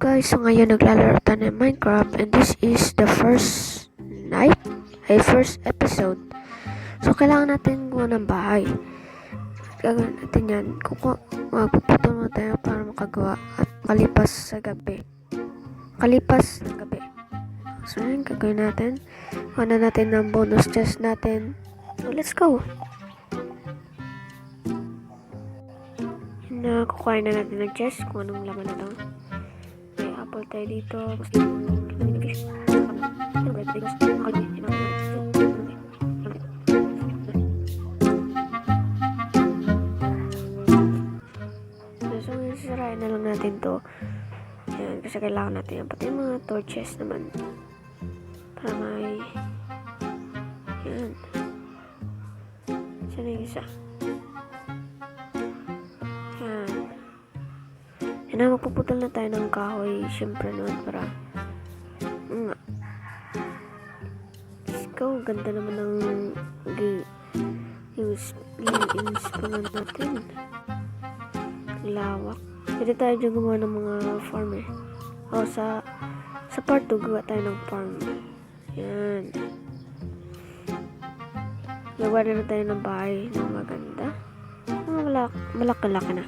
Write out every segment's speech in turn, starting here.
guys, so ngayon naglalaro tayo ng Minecraft and this is the first night, first episode. So kailangan natin gumawa ng bahay. Gagawin natin yan. Magpuputol muna tayo para makagawa at makalipas sa gabi. Kalipas ng gabi. So yun, gagawin natin. Kuha natin ng bonus chest natin. So let's go! Kukuhain na natin ng chest kung anong laman na ito. May apple tayo dito. So, sisirain na lang natin to. Yan, kasi kailangan natin yan. Pati yung mga torches naman. Para may... Yan. Saan yung isa? Yan na, magpuputol na tayo ng kahoy. Siyempre naman para let's go. Ganda naman ng ins pa natin. Lawak. Pwede tayo dyan gumawa ng mga farm eh. O sa part 2 gawa tayo ng farm. Yan. Gawa na tayo ng bahay na maganda. Malaki-laki na.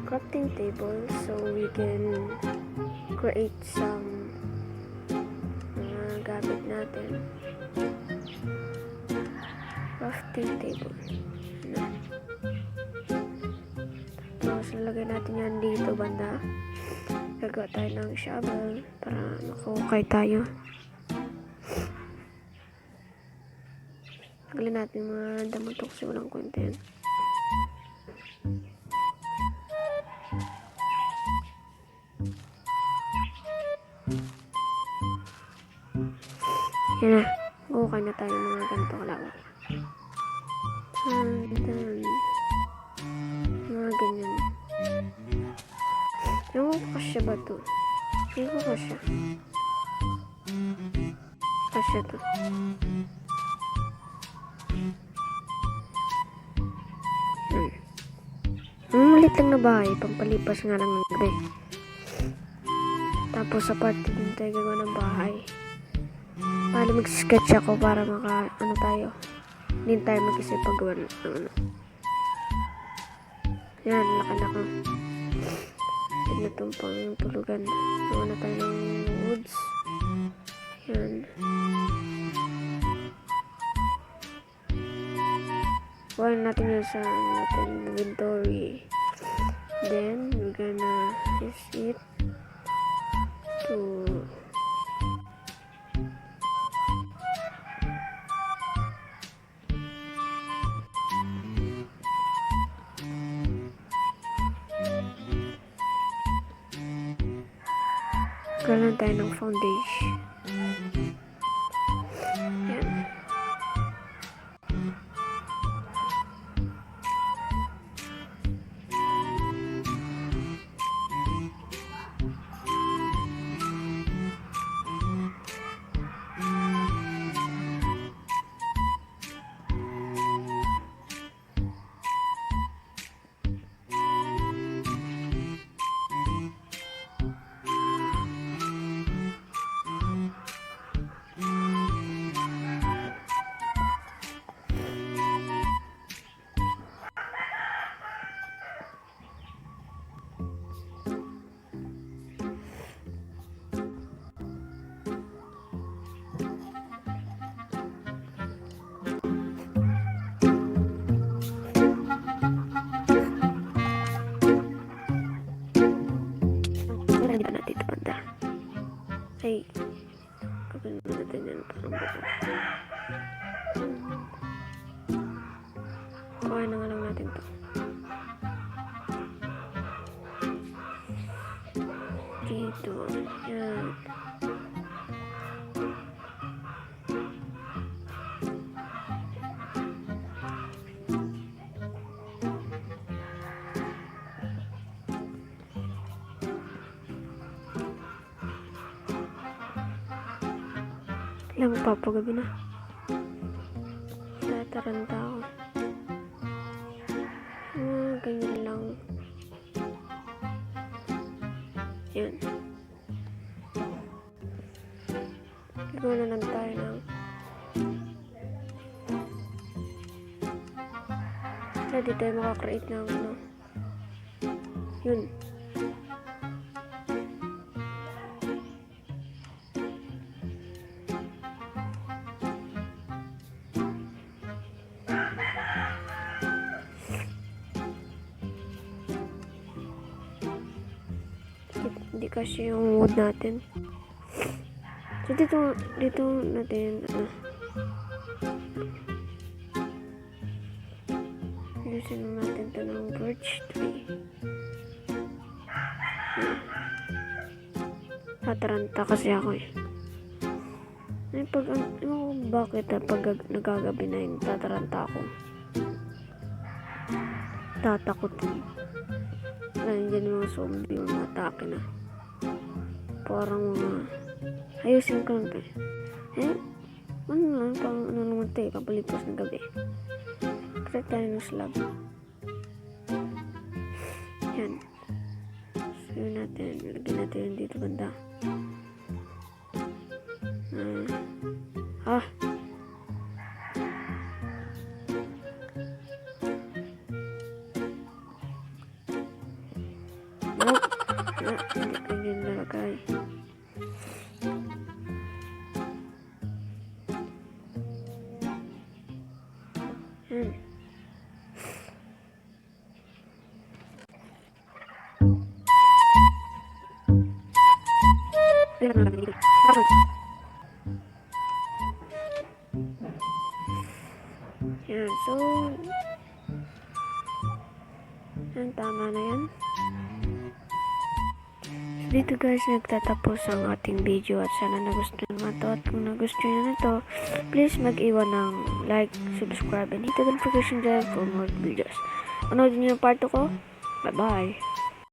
Crafting table so we can create some gamit natin. Crafting table. Tapos nalagay natin yan dito banda. Gagawa tayo ng shovel para makahukay tayo. Tagalin natin mga damutok kasi walang content. Yan na. Hukay na tayo mga ganito kalawak. Mga ganyan. Yung kasya ba ito? Hindi ko kasya. Kasya ito. Malit lang na bahay. Pampalipas nga lang ng gabi. Tapos sa part din tayo gagawa ng bahay. Paano mag-sketch ako para tayo. Hindi tayo mag-isip paggawa ng ano. Yan, laki-laki. Tignan na itong pang tulugan. Gawa na tayo ng woods. Yan. Gawa natin yun sa inventory. Then, we're gonna use it to gawin tayo ng foundation. Yan. Gagawin mo natin yan parang buko. Kuhain na nga lang natin to. Dito. Yan. Alam mo, papagabi na. Tataranta ako. Ganyan lang. Yan. Gagawa na lang tayo ng di tayo makakreate ng ano. Yun. Hindi kasi yung mood natin. So dito natin ayusin natin ito ng birch tree. Tataranta kasi ako eh. Ay pag bakit pag nagagabi na yun, tataranta ako. Tatakotin. Nandiyan yung mga zombie, mga atake na. Parang mga ayusin ko lang tayo. Ano lang, pang ano naman tayo, kapalipas ng gabi. Create tayo ng slab. Yan. So yun natin, lagyan natin yun dito banda. Hindi ko yun nalagay. Yan, so yan, tama na yan. Dito guys, nagtatapos ang ating video at sana nagustuhan mo ito. At kung nagustuhan nyo na ito, please mag-iwan ng like, subscribe, and hit the notification bell for more videos. Panoodin nyo yung part 2 ko. Bye bye!